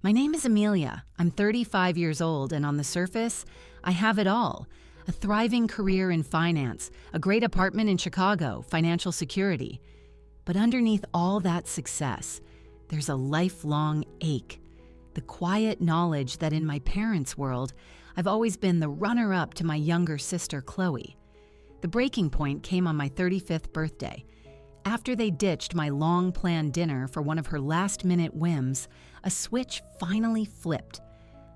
My name is Amelia. I'm 35 years old, and on the surface, I have it all. A thriving career in finance, a great apartment in Chicago, financial security. But underneath all that success, there's a lifelong ache. The quiet knowledge that in my parents' world, I've always been the runner-up to my younger sister, Chloe. The breaking point came on my 35th birthday. After they ditched my long-planned dinner for one of her last-minute whims, a switch finally flipped.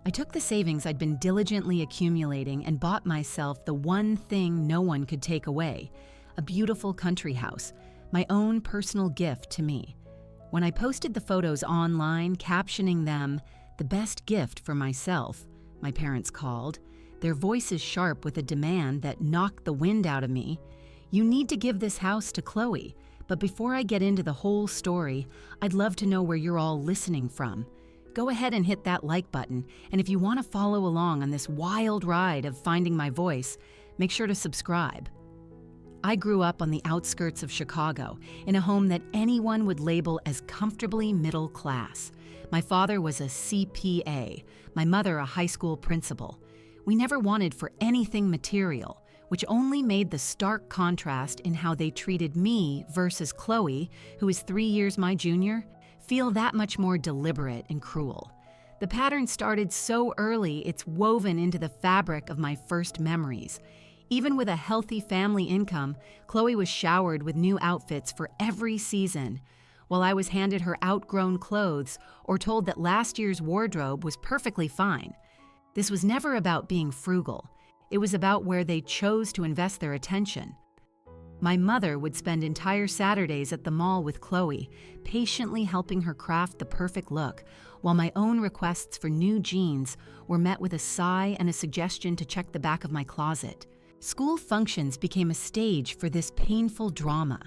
I took the savings I'd been diligently accumulating and bought myself the one thing no one could take away, a beautiful country house, my own personal gift to me. When I posted the photos online, captioning them, "the best gift for myself," my parents called, their voices sharp with a demand that knocked the wind out of me, "You need to give this house to Chloe. But before I get into the whole story, I'd love to know where you're all listening from. Go ahead and hit that like button, and if you want to follow along on this wild ride of finding my voice, make sure to subscribe." I grew up on the outskirts of Chicago, in a home that anyone would label as comfortably middle class. My father was a CPA, my mother a high school principal. We never wanted for anything material, which only made the stark contrast in how they treated me versus Chloe, who is 3 years my junior, feel that much more deliberate and cruel. The pattern started so early it's woven into the fabric of my first memories. Even with a healthy family income, Chloe was showered with new outfits for every season, while I was handed her outgrown clothes or told that last year's wardrobe was perfectly fine. This was never about being frugal. It was about where they chose to invest their attention. My mother would spend entire Saturdays at the mall with Chloe, patiently helping her craft the perfect look, while my own requests for new jeans were met with a sigh and a suggestion to check the back of my closet. School functions became a stage for this painful drama.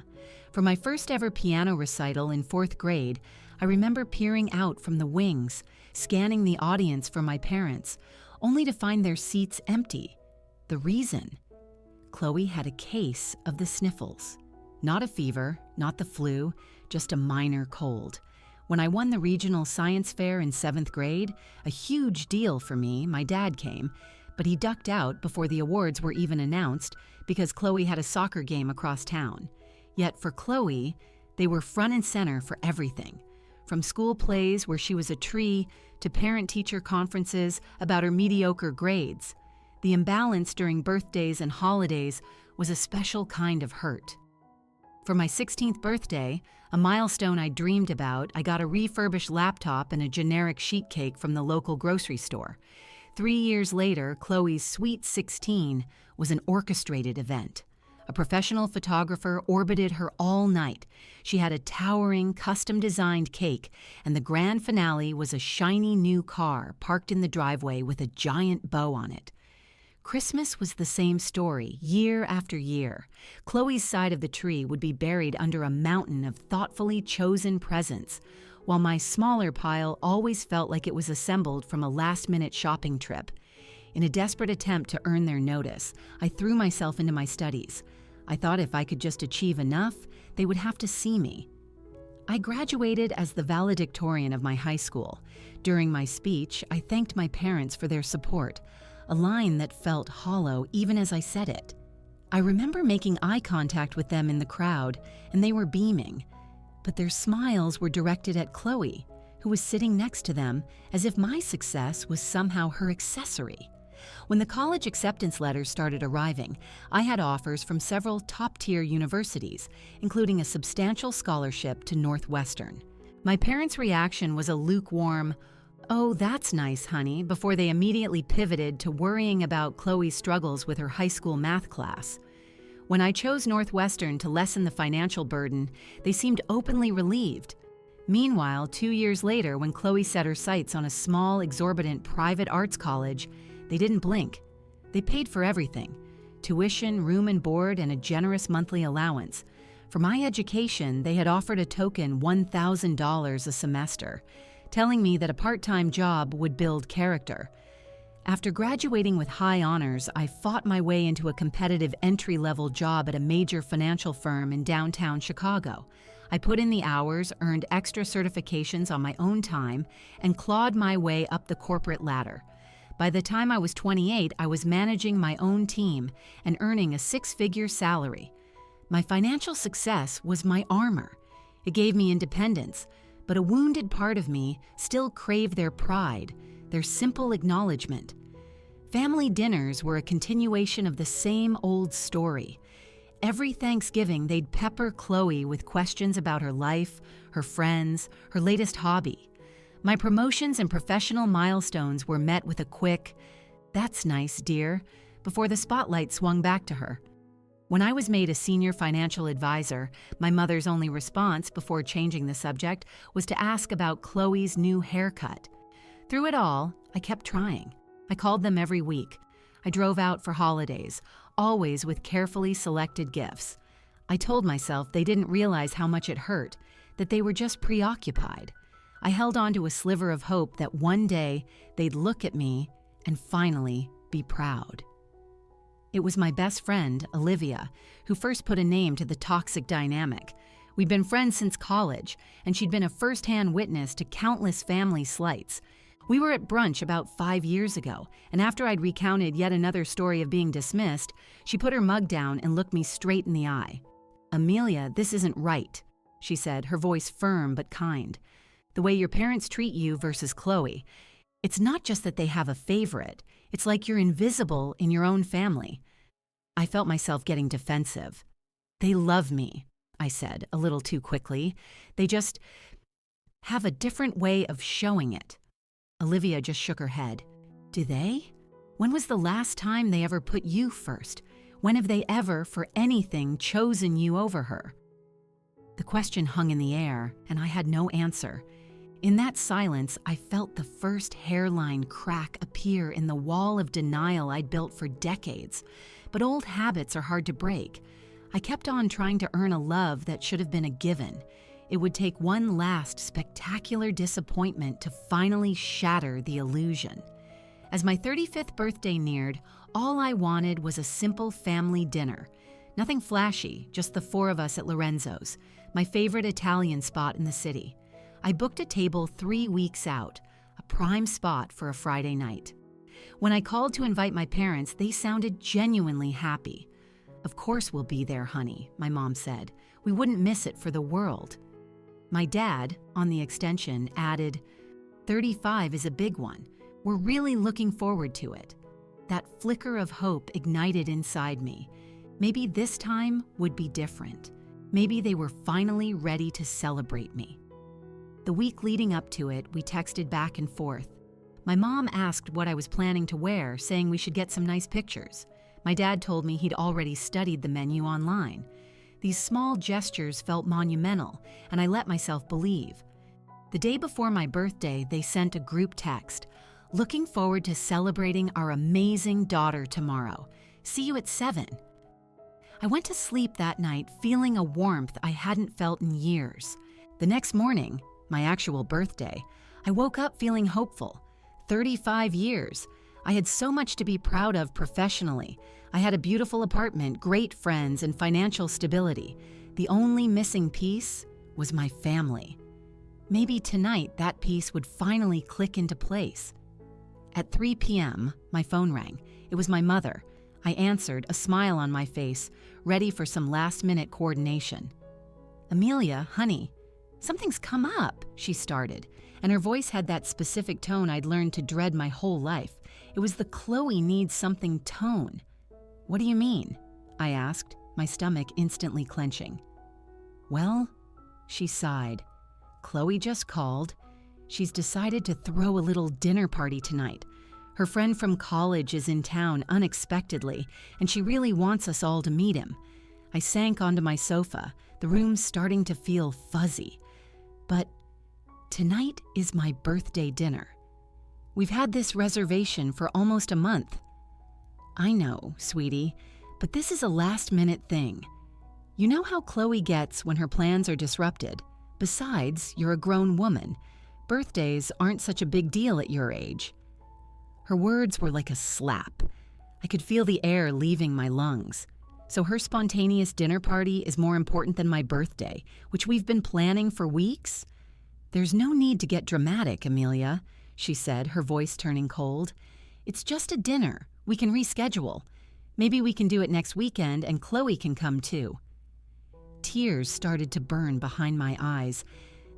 For my first ever piano recital in 4th grade, I remember peering out from the wings, scanning the audience for my parents, only to find their seats empty. The reason? Chloe had a case of the sniffles. Not a fever, not the flu, just a minor cold. When I won the regional science fair in 7th grade, a huge deal for me, my dad came, but he ducked out before the awards were even announced because Chloe had a soccer game across town. Yet for Chloe, they were front and center for everything. From school plays where she was a tree to parent-teacher conferences about her mediocre grades. The imbalance during birthdays and holidays was a special kind of hurt. For my 16th birthday, a milestone I dreamed about, I got a refurbished laptop and a generic sheet cake from the local grocery store. 3 years later, Chloe's Sweet 16 was an orchestrated event. A professional photographer orbited her all night. She had a towering, custom-designed cake, and the grand finale was a shiny new car parked in the driveway with a giant bow on it. Christmas was the same story, year after year. Chloe's side of the tree would be buried under a mountain of thoughtfully chosen presents, while my smaller pile always felt like it was assembled from a last-minute shopping trip. In a desperate attempt to earn their notice, I threw myself into my studies. I thought if I could just achieve enough, they would have to see me. I graduated as the valedictorian of my high school. During my speech, I thanked my parents for their support, a line that felt hollow even as I said it. I remember making eye contact with them in the crowd, and they were beaming. But their smiles were directed at Chloe, who was sitting next to them as if my success was somehow her accessory. When the college acceptance letters started arriving, I had offers from several top-tier universities, including a substantial scholarship to Northwestern. My parents' reaction was a lukewarm, "Oh, that's nice, honey," before they immediately pivoted to worrying about Chloe's struggles with her high school math class. When I chose Northwestern to lessen the financial burden, they seemed openly relieved. Meanwhile, 2 years later, when Chloe set her sights on a small, exorbitant private arts college, they didn't blink. They paid for everything: tuition, room and board, and a generous monthly allowance. For my education, they had offered a token $1,000 a semester, telling me that a part-time job would build character. After graduating with high honors, I fought my way into a competitive entry-level job at a major financial firm in downtown Chicago. I put in the hours, earned extra certifications on my own time, and clawed my way up the corporate ladder. By the time I was 28, I was managing my own team and earning a six-figure salary. My financial success was my armor. It gave me independence, but a wounded part of me still craved their pride, their simple acknowledgement. Family dinners were a continuation of the same old story. Every Thanksgiving, they'd pepper Chloe with questions about her life, her friends, her latest hobby. My promotions and professional milestones were met with a quick, "That's nice, dear," before the spotlight swung back to her. When I was made a senior financial advisor, my mother's only response before changing the subject was to ask about Chloe's new haircut. Through it all, I kept trying. I called them every week. I drove out for holidays, always with carefully selected gifts. I told myself they didn't realize how much it hurt, that they were just preoccupied. I held on to a sliver of hope that one day they'd look at me and finally be proud. It was my best friend, Olivia, who first put a name to the toxic dynamic. We'd been friends since college, and she'd been a first-hand witness to countless family slights. We were at brunch about 5 years ago, and after I'd recounted yet another story of being dismissed, she put her mug down and looked me straight in the eye. "Amelia, this isn't right," she said, her voice firm but kind. "The way your parents treat you versus Chloe. It's not just that they have a favorite. It's like you're invisible in your own family." I felt myself getting defensive. "They love me," I said, a little too quickly. "They just have a different way of showing it." Olivia just shook her head. "Do they? When was the last time they ever put you first? When have they ever, for anything, chosen you over her?" The question hung in the air, and I had no answer. In that silence, I felt the first hairline crack appear in the wall of denial I'd built for decades. But old habits are hard to break. I kept on trying to earn a love that should have been a given. It would take one last spectacular disappointment to finally shatter the illusion. As my 35th birthday neared, all I wanted was a simple family dinner. Nothing flashy, just the four of us at Lorenzo's, my favorite Italian spot in the city. I booked a table 3 weeks out, a prime spot for a Friday night. When I called to invite my parents, they sounded genuinely happy. "Of course we'll be there, honey," my mom said. "We wouldn't miss it for the world." My dad, on the extension, added, 35 is a big one. We're really looking forward to it." That flicker of hope ignited inside me. Maybe this time would be different. Maybe they were finally ready to celebrate me. The week leading up to it, we texted back and forth. My mom asked what I was planning to wear, saying we should get some nice pictures. My dad told me he'd already studied the menu online. These small gestures felt monumental, and I let myself believe. The day before my birthday, they sent a group text. "Looking forward to celebrating our amazing daughter tomorrow. See you at 7. I went to sleep that night feeling a warmth I hadn't felt in years. The next morning, my actual birthday, I woke up feeling hopeful. 35 years. I had so much to be proud of professionally. I had a beautiful apartment, great friends, and financial stability. The only missing piece was my family. Maybe tonight that piece would finally click into place. At 3 p.m., my phone rang. It was my mother. I answered, a smile on my face, ready for some last-minute coordination. "Amelia, honey, something's come up," she started, and her voice had that specific tone I'd learned to dread my whole life. It was the Chloe needs something tone. "What do you mean?" I asked, my stomach instantly clenching. "Well," she sighed, "Chloe just called. She's decided to throw a little dinner party tonight. Her friend from college is in town unexpectedly, and she really wants us all to meet him." I sank onto my sofa, the room starting to feel fuzzy. "But tonight is my birthday dinner. We've had this reservation for almost a month." "I know, sweetie, but this is a last-minute thing. You know how Chloe gets when her plans are disrupted. Besides, you're a grown woman. Birthdays aren't such a big deal at your age." Her words were like a slap. I could feel the air leaving my lungs. So her spontaneous dinner party is more important than my birthday, which we've been planning for weeks? There's no need to get dramatic, Amelia, she said, her voice turning cold. It's just a dinner. We can reschedule. Maybe we can do it next weekend and Chloe can come too. Tears started to burn behind my eyes.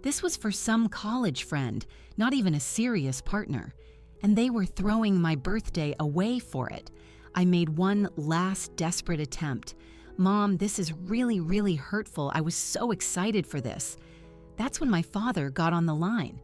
This was for some college friend, not even a serious partner. And they were throwing my birthday away for it. I made one last desperate attempt. Mom, this is really, really hurtful. I was so excited for this. That's when my father got on the line.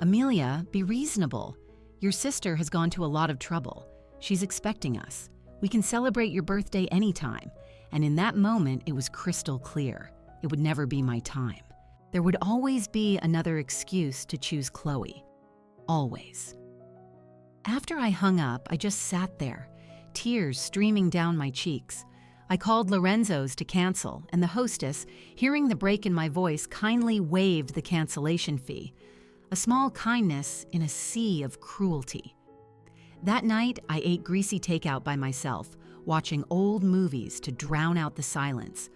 Amelia, be reasonable. Your sister has gone to a lot of trouble. She's expecting us. We can celebrate your birthday anytime. And in that moment, it was crystal clear. It would never be my time. There would always be another excuse to choose Chloe. Always. After I hung up, I just sat there, tears streaming down my cheeks. I called Lorenzo's to cancel, and the hostess, hearing the break in my voice, kindly waived the cancellation fee. A small kindness in a sea of cruelty. That night, I ate greasy takeout by myself, watching old movies to drown out the silence.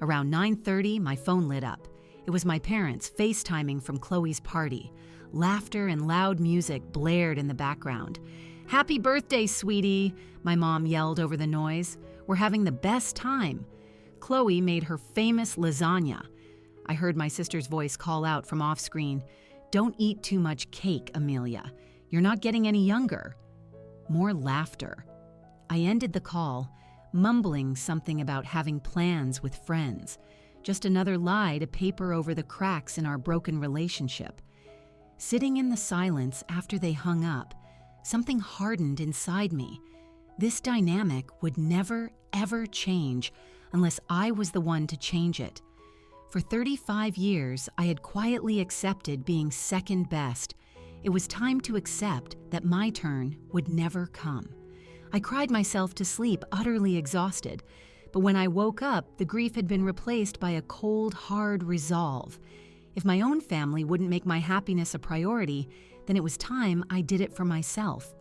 Around 9:30, my phone lit up. It was my parents FaceTiming from Chloe's party. Laughter and loud music blared in the background. "Happy birthday, sweetie," my mom yelled over the noise. "We're having the best time." Chloe made her famous lasagna. I heard my sister's voice call out from off-screen, "Don't eat too much cake, Amelia. You're not getting any younger." More laughter. I ended the call, mumbling something about having plans with friends. Just another lie to paper over the cracks in our broken relationship. Sitting in the silence after they hung up, something hardened inside me. This dynamic would never, ever change unless I was the one to change it. For 35 years, I had quietly accepted being second best. It was time to accept that my turn would never come. I cried myself to sleep, utterly exhausted. But when I woke up, the grief had been replaced by a cold, hard resolve. If my own family wouldn't make my happiness a priority, then it was time I did it for myself.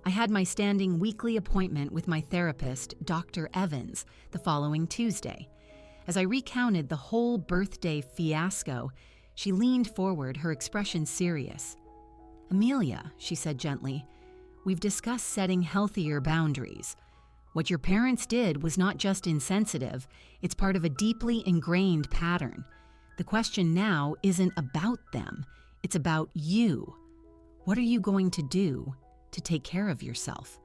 I had my standing weekly appointment with my therapist, Dr. Evans, the following Tuesday. As I recounted the whole birthday fiasco, she leaned forward, her expression serious. "Amelia," she said gently, "we've discussed setting healthier boundaries. What your parents did was not just insensitive, it's part of a deeply ingrained pattern. The question now isn't about them, it's about you. What are you going to do to take care of yourself?"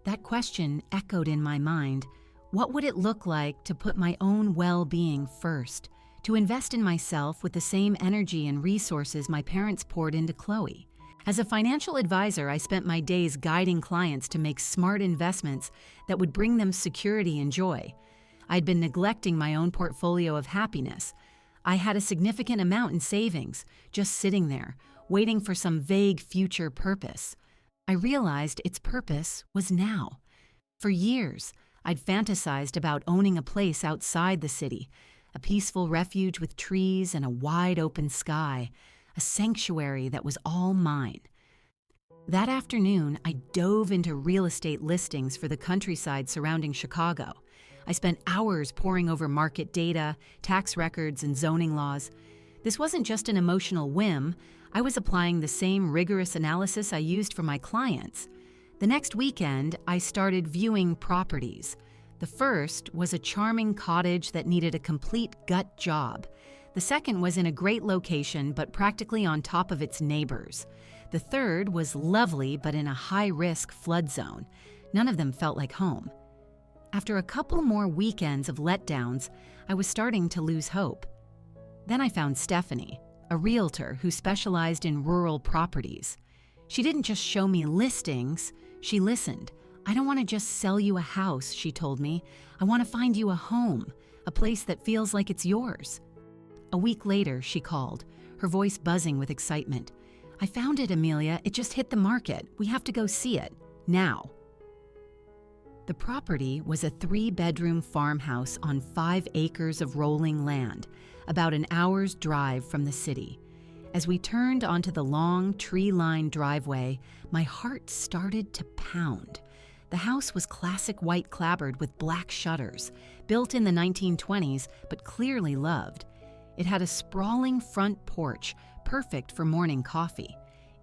That question echoed in my mind. What would it look like to put my own well-being first, to invest in myself with the same energy and resources my parents poured into Chloe? As a financial advisor, I spent my days guiding clients to make smart investments that would bring them security and joy. I'd been neglecting my own portfolio of happiness. I had a significant amount in savings, just sitting there, waiting for some vague future purpose. I realized its purpose was now. For years, I'd fantasized about owning a place outside the city, a peaceful refuge with trees and a wide open sky, a sanctuary that was all mine. That afternoon, I dove into real estate listings for the countryside surrounding Chicago. I spent hours poring over market data, tax records, and zoning laws. This wasn't just an emotional whim. I was applying the same rigorous analysis I used for my clients. The next weekend, I started viewing properties. The first was a charming cottage that needed a complete gut job. The second was in a great location, but practically on top of its neighbors. The third was lovely, but in a high-risk flood zone. None of them felt like home. After a couple more weekends of letdowns, I was starting to lose hope. Then I found Stephanie, a realtor who specialized in rural properties. She didn't just show me listings, she listened. "I don't want to just sell you a house," she told me. "I want to find you a home, a place that feels like it's yours." A week later, she called, her voice buzzing with excitement. "I found it, Amelia. It just hit the market. We have to go see it. Now." The property was a 3-bedroom farmhouse on 5 acres of rolling land, about an hour's drive from the city. As we turned onto the long, tree-lined driveway, my heart started to pound. The house was classic white clapboard with black shutters, built in the 1920s but clearly loved. It had a sprawling front porch, perfect for morning coffee.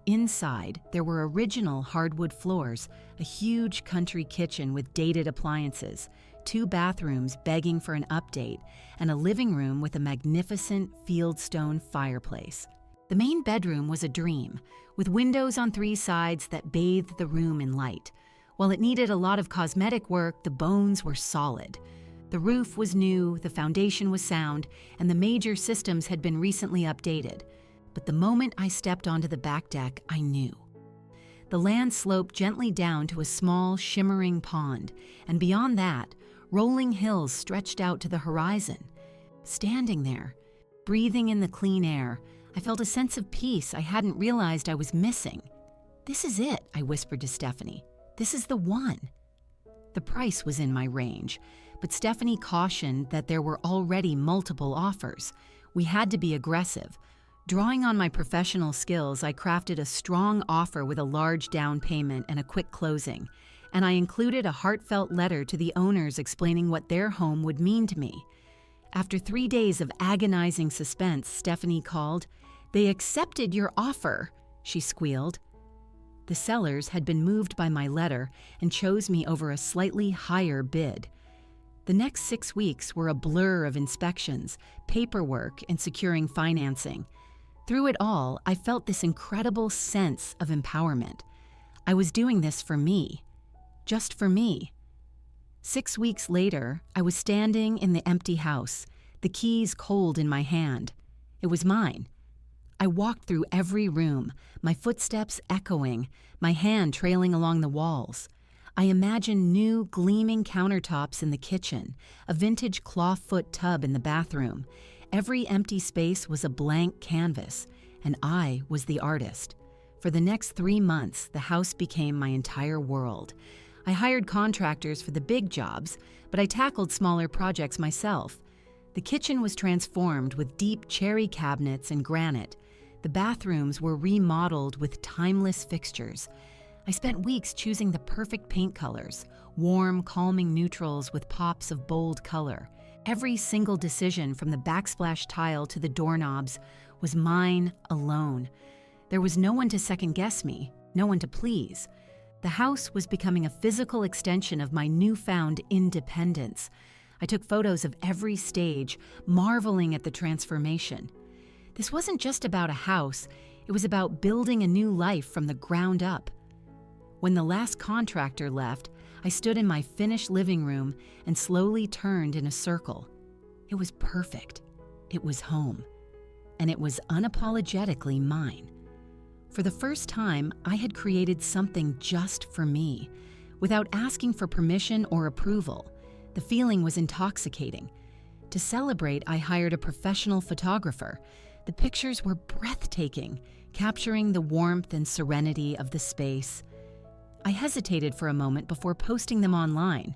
Inside, there were original hardwood floors, a huge country kitchen with dated appliances, 2 bathrooms begging for an update, and a living room with a magnificent fieldstone fireplace. The main bedroom was a dream, with windows on 3 sides that bathed the room in light. While it needed a lot of cosmetic work, the bones were solid. The roof was new, the foundation was sound, and the major systems had been recently updated. But the moment I stepped onto the back deck, I knew. The land sloped gently down to a small, shimmering pond, and beyond that, rolling hills stretched out to the horizon. Standing there, breathing in the clean air, I felt a sense of peace I hadn't realized I was missing. "This is it," I whispered to Stephanie. "This is the one." The price was in my range, but Stephanie cautioned that there were already multiple offers. We had to be aggressive. Drawing on my professional skills, I crafted a strong offer with a large down payment and a quick closing, and I included a heartfelt letter to the owners explaining what their home would mean to me. After 3 days of agonizing suspense, Stephanie called. "They accepted your offer," she squealed. The sellers had been moved by my letter and chose me over a slightly higher bid. The next 6 weeks were a blur of inspections, paperwork, and securing financing. Through it all, I felt this incredible sense of empowerment. I was doing this for me, just for me. 6 weeks later, I was standing in the empty house, the keys cold in my hand. It was mine. I walked through every room, my footsteps echoing, my hand trailing along the walls. I imagined new, gleaming countertops in the kitchen, a vintage clawfoot tub in the bathroom. Every empty space was a blank canvas, and I was the artist. For the next 3 months, the house became my entire world. I hired contractors for the big jobs, but I tackled smaller projects myself. The kitchen was transformed with deep cherry cabinets and granite. The bathrooms were remodeled with timeless fixtures. I spent weeks choosing the perfect paint colors, warm, calming neutrals with pops of bold color. Every single decision, from the backsplash tile to the doorknobs, was mine alone. There was no one to second-guess me, no one to please. The house was becoming a physical extension of my newfound independence. I took photos of every stage, marveling at the transformation. This wasn't just about a house, it was about building a new life from the ground up. When the last contractor left, I stood in my finished living room and slowly turned in a circle. It was perfect. It was home. And it was unapologetically mine. For the first time, I had created something just for me, without asking for permission or approval. The feeling was intoxicating. To celebrate, I hired a professional photographer. The pictures were breathtaking, capturing the warmth and serenity of the space. I hesitated for a moment before posting them online.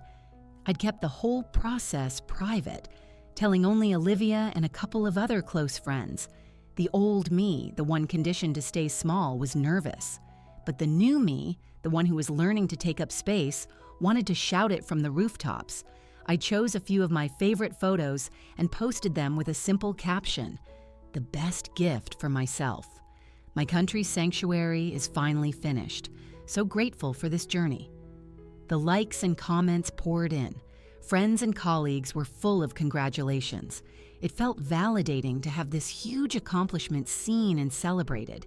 I'd kept the whole process private, telling only Olivia and a couple of other close friends. The old me, the one conditioned to stay small, was nervous. But the new me, the one who was learning to take up space, wanted to shout it from the rooftops. I chose a few of my favorite photos and posted them with a simple caption: "The best gift for myself. My country sanctuary is finally finished. So grateful for this journey." The likes and comments poured in. Friends and colleagues were full of congratulations. It felt validating to have this huge accomplishment seen and celebrated.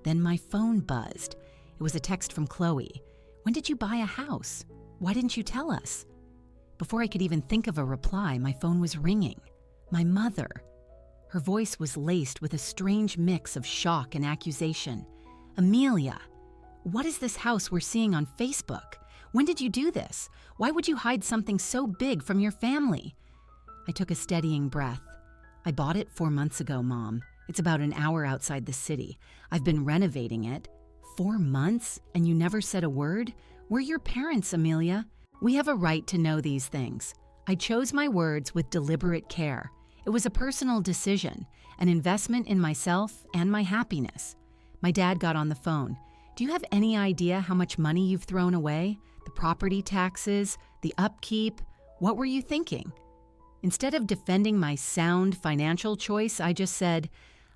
Then my phone buzzed. It was a text from Chloe. "When did you buy a house? Why didn't you tell us?" Before I could even think of a reply, my phone was ringing. My mother. Her voice was laced with a strange mix of shock and accusation. "Amelia, what is this house we're seeing on Facebook? When did you do this? Why would you hide something so big from your family?" I took a steadying breath. "I bought it 4 months ago, Mom. It's about an hour outside the city. I've been renovating it." 4 months? And you never said a word? We're your parents, Amelia. We have a right to know these things. I chose my words with deliberate care. It was a personal decision, an investment in myself and my happiness. My dad got on the phone. "Do you have any idea how much money you've thrown away? The property taxes, the upkeep. What were you thinking? Instead of defending my sound financial choice, I just said,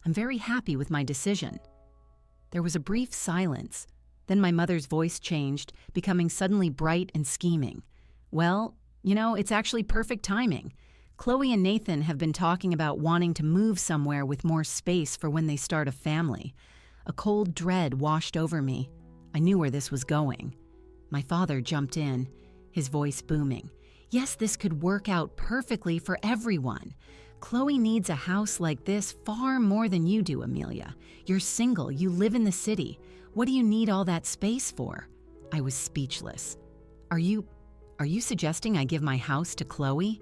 I'm very happy with my decision. There was a brief silence. Then my mother's voice changed, becoming suddenly bright and scheming. Well, it's actually perfect timing. Chloe and Nathan have been talking about wanting to move somewhere with more space for when they start a family. A cold dread washed over me. I knew where this was going. My father jumped in, his voice booming. Yes, this could work out perfectly for everyone. Chloe needs a house like this far more than you do, Amelia. You're single, you live in the city. What do you need all that space for? I was speechless. Are you suggesting I give my house to Chloe?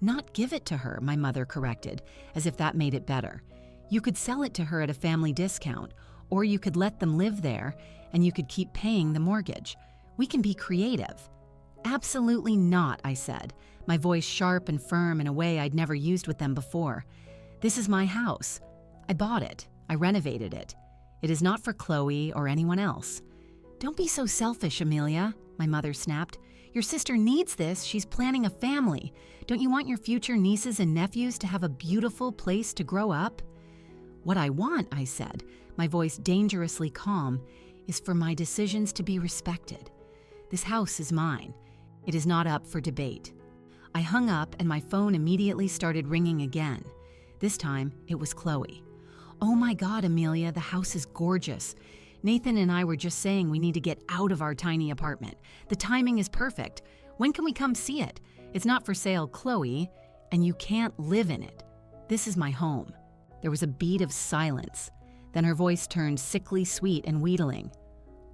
Not give it to her, my mother corrected, as if that made it better. You could sell it to her at a family discount, or you could let them live there, and you could keep paying the mortgage. We can be creative. Absolutely not, I said, my voice sharp and firm in a way I'd never used with them before. This is my house. I bought it. I renovated it. It is not for Chloe or anyone else. Don't be so selfish, Amelia, my mother snapped. Your sister needs this. She's planning a family. Don't you want your future nieces and nephews to have a beautiful place to grow up? What I want, I said, my voice dangerously calm, is for my decisions to be respected. This house is mine. It is not up for debate. I hung up and my phone immediately started ringing again. This time, it was Chloe. Oh my God, Amelia, the house is gorgeous. Nathan and I were just saying we need to get out of our tiny apartment. The timing is perfect. When can we come see it? It's not for sale, Chloe, and you can't live in it. This is my home. There was a beat of silence. Then her voice turned sickly sweet and wheedling.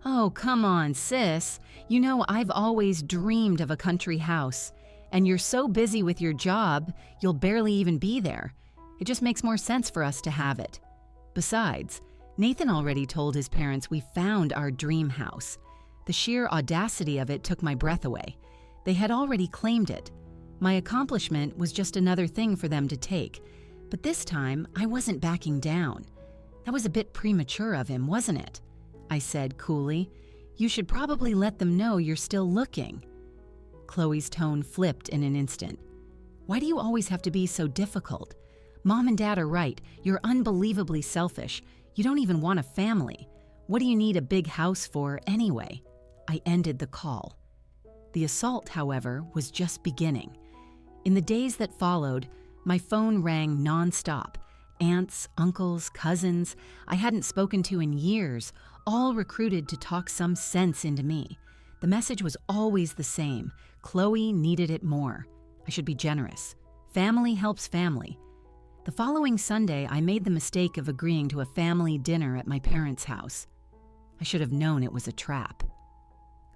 Oh, come on, sis. You know I've always dreamed of a country house. And you're so busy with your job, you'll barely even be there. It just makes more sense for us to have it. Besides, Nathan already told his parents we found our dream house. The sheer audacity of it took my breath away. They had already claimed it. My accomplishment was just another thing for them to take. But this time, I wasn't backing down. That was a bit premature of him, wasn't it? I said coolly. You should probably let them know you're still looking. Chloe's tone flipped in an instant. Why do you always have to be so difficult? Mom and Dad are right. You're unbelievably selfish. You don't even want a family. What do you need a big house for anyway? I ended the call. The assault, however, was just beginning. In the days that followed, my phone rang nonstop. Aunts, uncles, cousins I hadn't spoken to in years, all recruited to talk some sense into me. The message was always the same. Chloe needed it more. I should be generous. Family helps family. The following Sunday, I made the mistake of agreeing to a family dinner at my parents' house. I should have known it was a trap.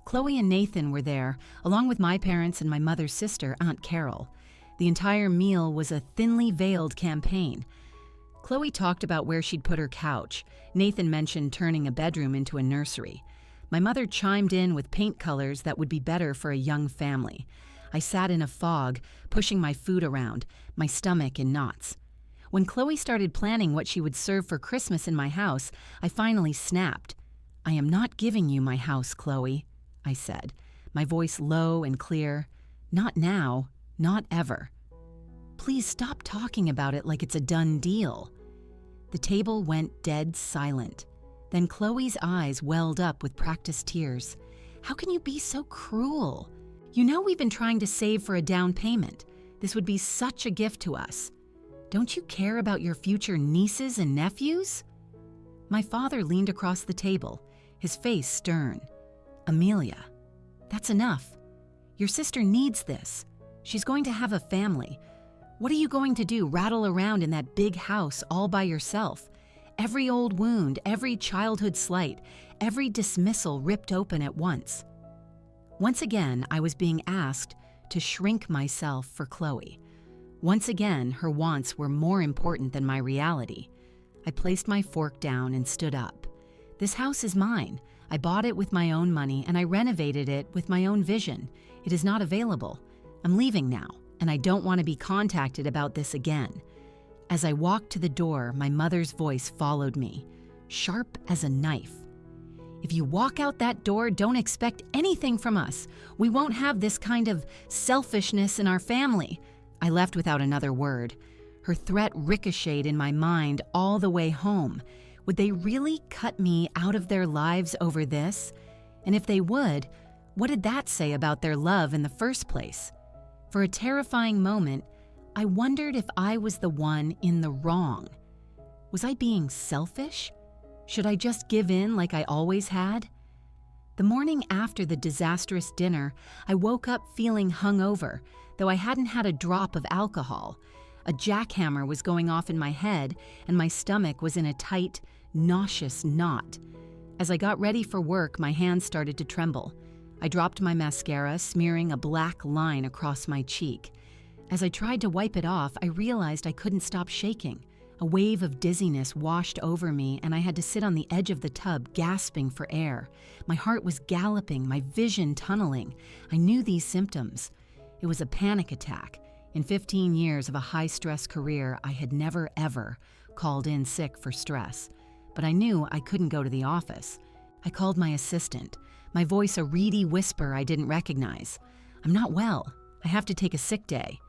Chloe and Nathan were there, along with my parents and my mother's sister, Aunt Carol. The entire meal was a thinly veiled campaign. Chloe talked about where she'd put her couch. Nathan mentioned turning a bedroom into a nursery. My mother chimed in with paint colors that would be better for a young family. I sat in a fog, pushing my food around, my stomach in knots. When Chloe started planning what she would serve for Christmas in my house, I finally snapped. I am not giving you my house, Chloe, I said, my voice low and clear. Not now, not ever. Please stop talking about it like it's a done deal. The table went dead silent. Then Chloe's eyes welled up with practiced tears. How can you be so cruel? You know we've been trying to save for a down payment. This would be such a gift to us. Don't you care about your future nieces and nephews? My father leaned across the table, his face stern. Amelia, that's enough. Your sister needs this. She's going to have a family. What are you going to do, rattle around in that big house all by yourself? Every old wound, every childhood slight, every dismissal ripped open at once. Once again, I was being asked to shrink myself for Chloe. Once again, her wants were more important than my reality. I placed my fork down and stood up. This house is mine. I bought it with my own money and I renovated it with my own vision. It is not available. I'm leaving now, and I don't want to be contacted about this again. As I walked to the door, my mother's voice followed me, sharp as a knife. If you walk out that door, don't expect anything from us. We won't have this kind of selfishness in our family." I left without another word. Her threat ricocheted in my mind all the way home. Would they really cut me out of their lives over this? And if they would, what did that say about their love in the first place? For a terrifying moment, I wondered if I was the one in the wrong. Was I being selfish? Should I just give in like I always had? The morning after the disastrous dinner, I woke up feeling hungover, though I hadn't had a drop of alcohol. A jackhammer was going off in my head, and my stomach was in a tight, nauseous knot. As I got ready for work, my hands started to tremble. I dropped my mascara, smearing a black line across my cheek. As I tried to wipe it off, I realized I couldn't stop shaking. A wave of dizziness washed over me, and I had to sit on the edge of the tub, gasping for air. My heart was galloping, my vision tunneling. I knew these symptoms. It was a panic attack. In 15 years of a high-stress career, I had never, ever called in sick for stress. But I knew I couldn't go to the office. I called my assistant, my voice a reedy whisper I didn't recognize. "I'm not well. I have to take a sick day."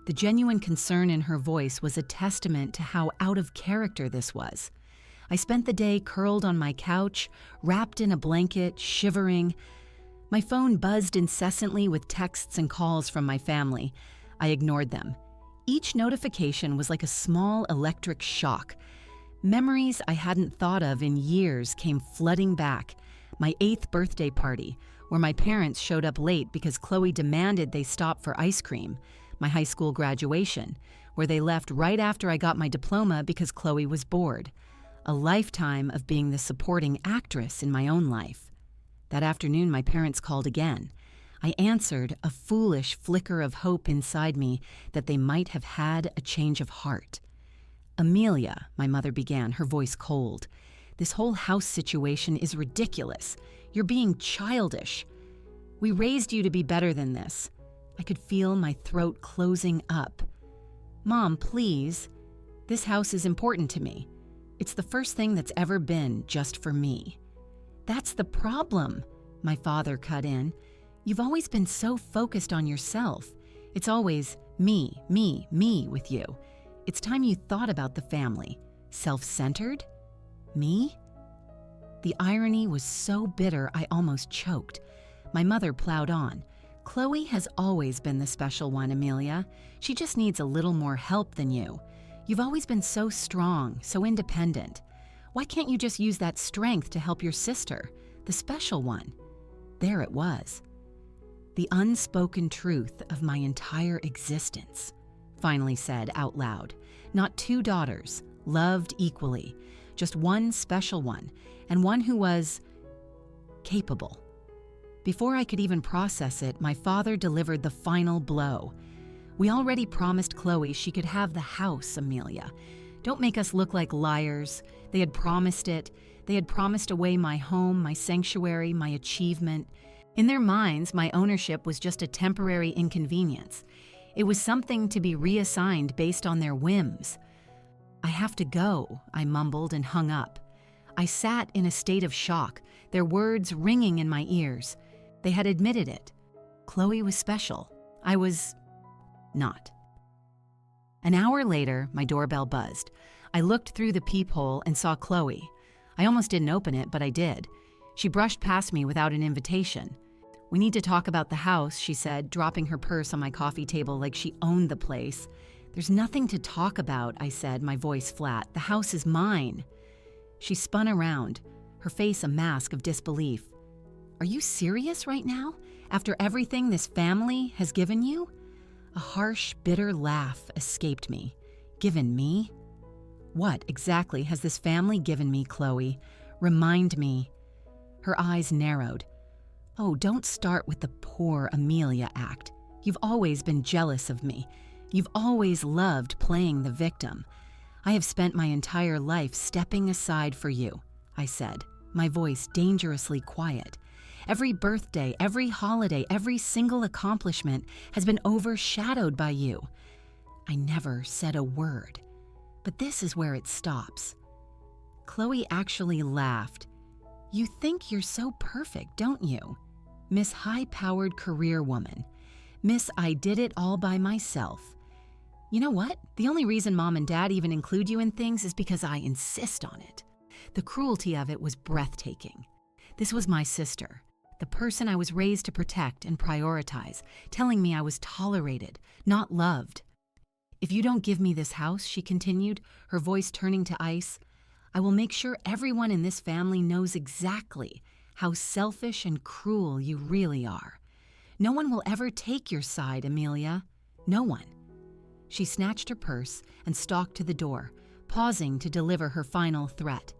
The genuine concern in her voice was a testament to how out of character this was. I spent the day curled on my couch, wrapped in a blanket, shivering. My phone buzzed incessantly with texts and calls from my family. I ignored them. Each notification was like a small electric shock. Memories I hadn't thought of in years came flooding back. My 8th birthday party, where my parents showed up late because Chloe demanded they stop for ice cream. My high school graduation, where they left right after I got my diploma because Chloe was bored. A lifetime of being the supporting actress in my own life. That afternoon, my parents called again. I answered, a foolish flicker of hope inside me that they might have had a change of heart. "Amelia," my mother began, her voice cold, "this whole house situation is ridiculous. You're being childish. We raised you to be better than this." I could feel my throat closing up. "Mom, please. This house is important to me. It's the first thing that's ever been just for me." "That's the problem," my father cut in. "You've always been so focused on yourself. It's always me, me, me with you. It's time you thought about the family. Self-centered? Me?" The irony was so bitter I almost choked. My mother plowed on. "Chloe has always been the special one, Amelia. She just needs a little more help than you. You've always been so strong, so independent. Why can't you just use that strength to help your sister, the special one?" There it was. The unspoken truth of my entire existence, finally said out loud. Not 2 daughters, loved equally, just one special one, and one who was capable. Before I could even process it, my father delivered the final blow. "We already promised Chloe she could have the house, Amelia. Don't make us look like liars. They had promised it. They had promised away my home, my sanctuary, my achievement. In their minds, my ownership was just a temporary inconvenience. It was something to be reassigned based on their whims." "I have to go," I mumbled and hung up. I sat in a state of shock, their words ringing in my ears. They had admitted it. Chloe was special. I was not. An hour later, my doorbell buzzed. I looked through the peephole and saw Chloe. I almost didn't open it, but I did. She brushed past me without an invitation. "We need to talk about the house," she said, dropping her purse on my coffee table like she owned the place. "There's nothing to talk about," I said, my voice flat. "The house is mine." She spun around, her face a mask of disbelief. "Are you serious right now? After everything this family has given you?" A harsh, bitter laugh escaped me. "Given me? What exactly has this family given me, Chloe? Remind me." Her eyes narrowed. "Oh, don't start with the poor Amelia act. You've always been jealous of me. You've always loved playing the victim. I have spent my entire life stepping aside for you," I said, my voice dangerously quiet. "Every birthday, every holiday, every single accomplishment has been overshadowed by you." I never said a word. But this is where it stops. Chloe actually laughed. You think you're so perfect, don't you? Miss High-Powered Career Woman. Miss I did it all by myself. You know what? The only reason Mom and Dad even include you in things is because I insist on it. The cruelty of it was breathtaking. This was my sister, the person I was raised to protect and prioritize, telling me I was tolerated, not loved. If you don't give me this house, she continued, her voice turning to ice, I will make sure everyone in this family knows exactly how selfish and cruel you really are. No one will ever take your side, Amelia. No one. She snatched her purse and stalked to the door, pausing to deliver her final threat.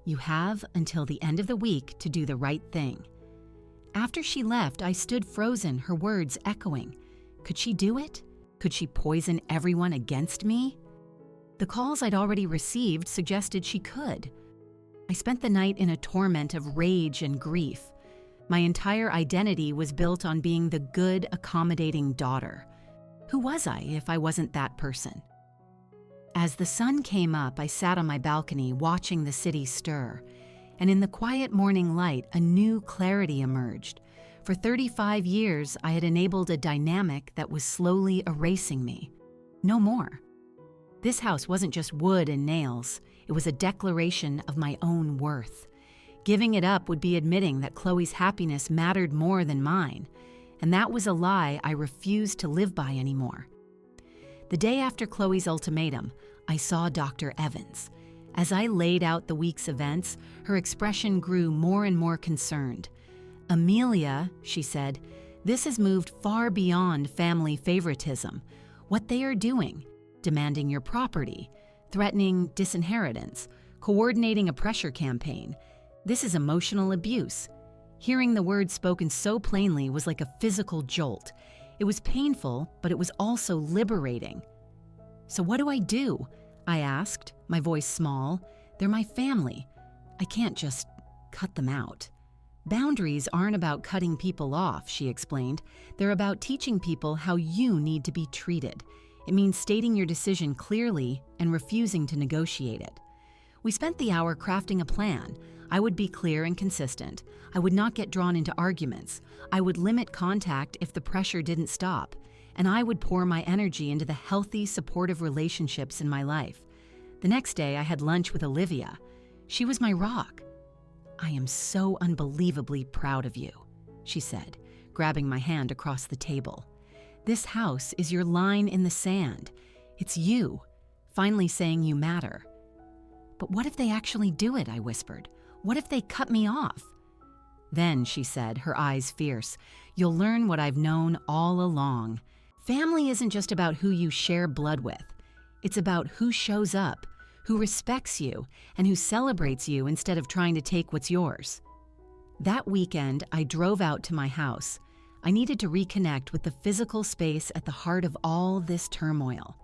You have until the end of the week to do the right thing. After she left, I stood frozen, her words echoing. Could she do it? Could she poison everyone against me? The calls I'd already received suggested she could. I spent the night in a torment of rage and grief. My entire identity was built on being the good, accommodating daughter. Who was I if I wasn't that person? As the sun came up, I sat on my balcony watching the city stir, and in the quiet morning light, a new clarity emerged. For 35 years, I had enabled a dynamic that was slowly erasing me. No more. This house wasn't just wood and nails. It was a declaration of my own worth. Giving it up would be admitting that Chloe's happiness mattered more than mine, and that was a lie I refused to live by anymore. The day after Chloe's ultimatum, I saw Dr. Evans. As I laid out the week's events, her expression grew more and more concerned. Amelia, she said, this has moved far beyond family favoritism. What they are doing, demanding your property, threatening disinheritance, coordinating a pressure campaign. This is emotional abuse. Hearing the words spoken so plainly was like a physical jolt. It was painful, but it was also liberating. So what do I do? I asked, my voice small. They're my family. I can't just cut them out. Boundaries aren't about cutting people off, she explained. They're about teaching people how you need to be treated. It means stating your decision clearly and refusing to negotiate it. We spent the hour crafting a plan. I would be clear and consistent. I would not get drawn into arguments. I would limit contact if the pressure didn't stop. And I would pour my energy into the healthy, supportive relationships in my life. The next day, I had lunch with Olivia. She was my rock. I am so unbelievably proud of you, she said, grabbing my hand across the table. This house is your line in the sand. It's you, finally saying you matter. But what if they actually do it, I whispered. What if they cut me off? Then, she said, her eyes fierce, you'll learn what I've known all along. Family isn't just about who you share blood with. It's about who shows up, who respects you, and who celebrates you instead of trying to take what's yours. That weekend, I drove out to my house. I needed to reconnect with the physical space at the heart of all this turmoil.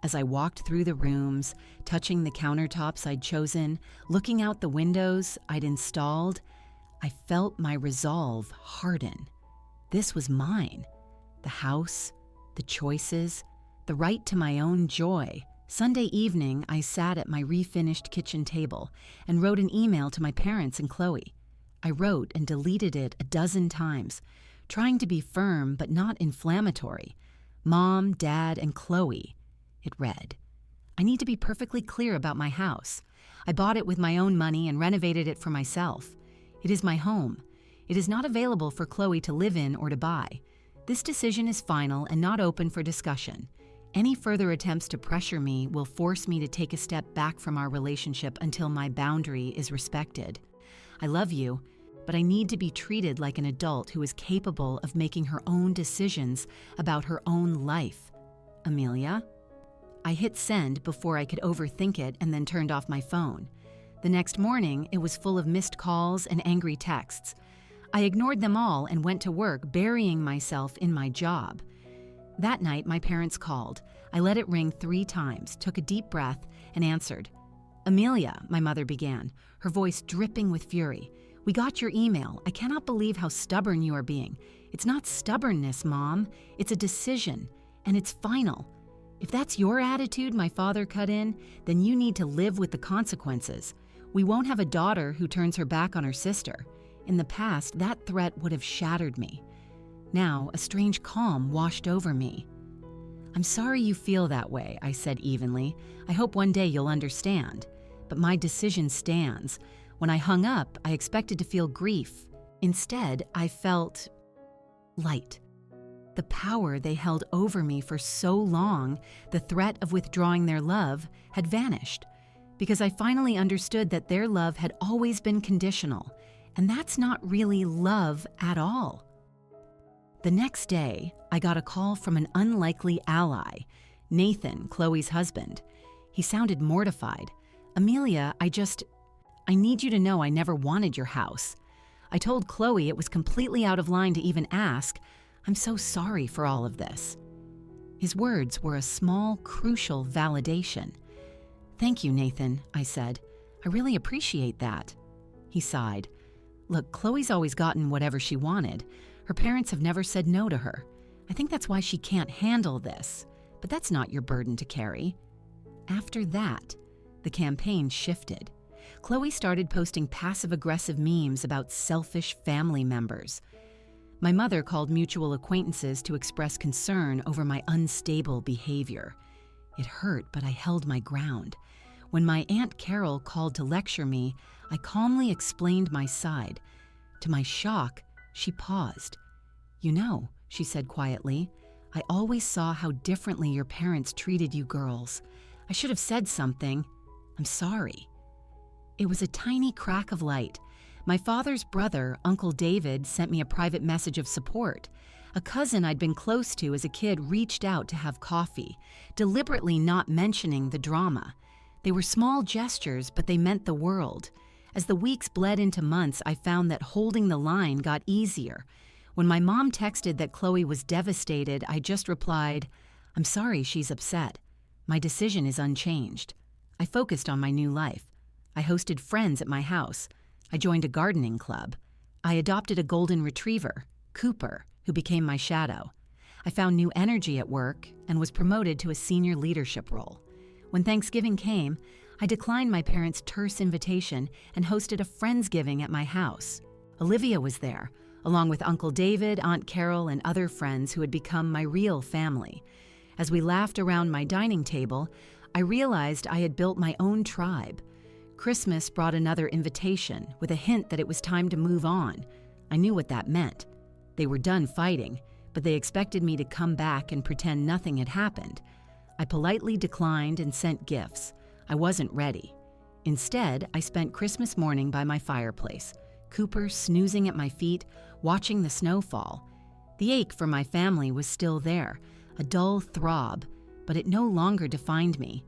As I walked through the rooms, touching the countertops I'd chosen, looking out the windows I'd installed, I felt my resolve harden. This was mine. The house, the choices, the right to my own joy. Sunday evening, I sat at my refinished kitchen table and wrote an email to my parents and Chloe. I wrote and deleted it a dozen times, trying to be firm but not inflammatory. Mom, Dad, and Chloe. It read, I need to be perfectly clear about my house. I bought it with my own money and renovated it for myself. It is my home. It is not available for Chloe to live in or to buy. This decision is final and not open for discussion. Any further attempts to pressure me will force me to take a step back from our relationship until my boundary is respected. I love you, but I need to be treated like an adult who is capable of making her own decisions about her own life. Amelia? I hit send before I could overthink it and then turned off my phone. The next morning, it was full of missed calls and angry texts. I ignored them all and went to work, burying myself in my job. That night, my parents called. I let it ring 3 times, took a deep breath, and answered. Amelia, my mother began, her voice dripping with fury. We got your email. I cannot believe how stubborn you are being. It's not stubbornness, Mom. It's a decision, and it's final. If that's your attitude, my father cut in, then you need to live with the consequences. We won't have a daughter who turns her back on her sister. In the past, that threat would have shattered me. Now, a strange calm washed over me. I'm sorry you feel that way, I said evenly. I hope one day you'll understand. But my decision stands. When I hung up, I expected to feel grief. Instead, I felt light. The power they held over me for so long, the threat of withdrawing their love, had vanished. Because I finally understood that their love had always been conditional. And that's not really love at all. The next day, I got a call from an unlikely ally, Nathan, Chloe's husband. He sounded mortified. Amelia, I need you to know I never wanted your house. I told Chloe it was completely out of line to even ask. I'm so sorry for all of this. His words were a small, crucial validation. Thank you, Nathan, I said. I really appreciate that. He sighed. Look, Chloe's always gotten whatever she wanted. Her parents have never said no to her. I think that's why she can't handle this. But that's not your burden to carry. After that, the campaign shifted. Chloe started posting passive-aggressive memes about selfish family members. My mother called mutual acquaintances to express concern over my unstable behavior. It hurt, but I held my ground. When my Aunt Carol called to lecture me, I calmly explained my side. To my shock, she paused. You know, she said quietly, I always saw how differently your parents treated you girls. I should have said something. I'm sorry. It was a tiny crack of light. My father's brother, Uncle David, sent me a private message of support. A cousin I'd been close to as a kid reached out to have coffee, deliberately not mentioning the drama. They were small gestures, but they meant the world. As the weeks bled into months, I found that holding the line got easier. When my mom texted that Chloe was devastated, I just replied, I'm sorry she's upset. My decision is unchanged. I focused on my new life. I hosted friends at my house. I joined a gardening club. I adopted a golden retriever, Cooper, who became my shadow. I found new energy at work and was promoted to a senior leadership role. When Thanksgiving came, I declined my parents' terse invitation and hosted a Friendsgiving at my house. Olivia was there, along with Uncle David, Aunt Carol, and other friends who had become my real family. As we laughed around my dining table, I realized I had built my own tribe. Christmas brought another invitation with a hint that it was time to move on. I knew what that meant. They were done fighting, but they expected me to come back and pretend nothing had happened. I politely declined and sent gifts. I wasn't ready. Instead, I spent Christmas morning by my fireplace, Cooper snoozing at my feet, watching the snow fall. The ache for my family was still there, a dull throb, but it no longer defined me.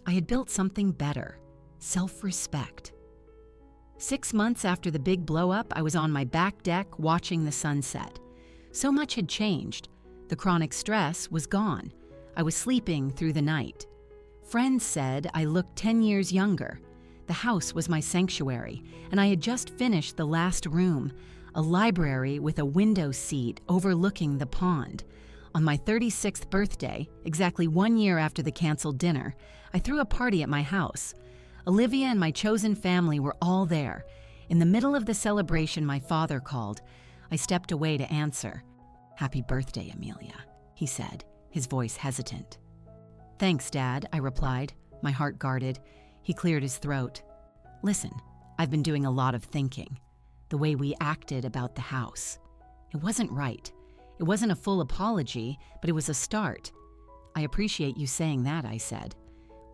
I had built something better, self-respect. 6 months after the big blow-up, I was on my back deck watching the sunset. So much had changed. The chronic stress was gone. I was sleeping through the night. Friends said I looked 10 years younger. The house was my sanctuary, and I had just finished the last room, a library with a window seat overlooking the pond. On my 36th birthday, exactly 1 year after the canceled dinner, I threw a party at my house. Olivia and my chosen family were all there. In the middle of the celebration, my father called. I stepped away to answer. "Happy birthday, Amelia," he said, his voice hesitant. "Thanks, Dad," I replied, my heart guarded. He cleared his throat. "Listen, I've been doing a lot of thinking. The way we acted about the house. It wasn't right. It wasn't a full apology, but it was a start. I appreciate you saying that," I said.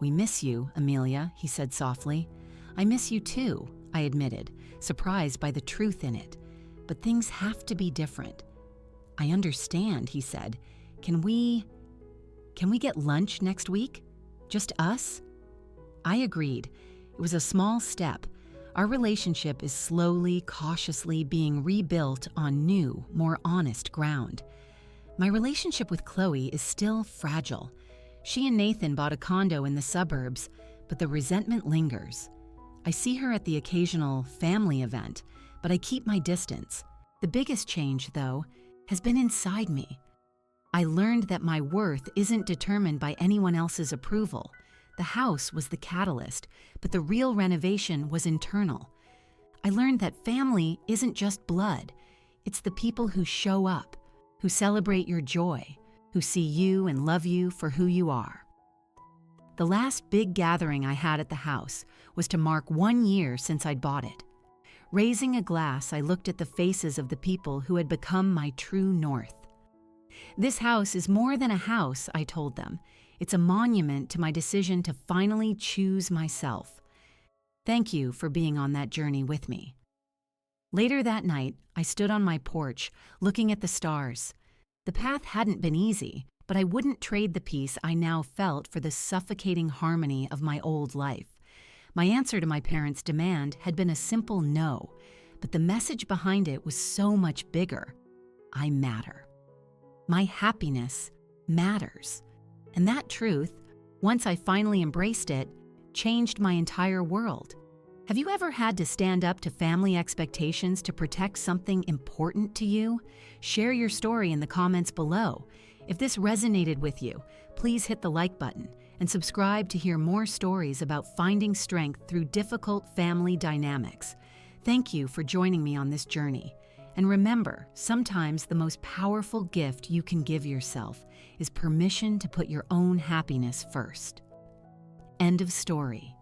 "We miss you, Amelia," he said softly. "I miss you too," I admitted, surprised by the truth in it. "But things have to be different." "I understand," he said. Can we get lunch next week? Just us?" I agreed. It was a small step. Our relationship is slowly, cautiously being rebuilt on new, more honest ground. My relationship with Chloe is still fragile. She and Nathan bought a condo in the suburbs, but the resentment lingers. I see her at the occasional family event, but I keep my distance. The biggest change, though, has been inside me. I learned that my worth isn't determined by anyone else's approval. The house was the catalyst, but the real renovation was internal. I learned that family isn't just blood. It's the people who show up, who celebrate your joy, who see you and love you for who you are. The last big gathering I had at the house was to mark 1 year since I'd bought it. Raising a glass, I looked at the faces of the people who had become my true north. This house is more than a house, I told them. It's a monument to my decision to finally choose myself. Thank you for being on that journey with me. Later that night, I stood on my porch, looking at the stars. The path hadn't been easy, but I wouldn't trade the peace I now felt for the suffocating harmony of my old life. My answer to my parents' demand had been a simple no, but the message behind it was so much bigger. I matter. My happiness matters. And that truth, once I finally embraced it, changed my entire world. Have you ever had to stand up to family expectations to protect something important to you? Share your story in the comments below. If this resonated with you, please hit the like button and subscribe to hear more stories about finding strength through difficult family dynamics. Thank you for joining me on this journey. And remember, sometimes the most powerful gift you can give yourself is permission to put your own happiness first. End of story.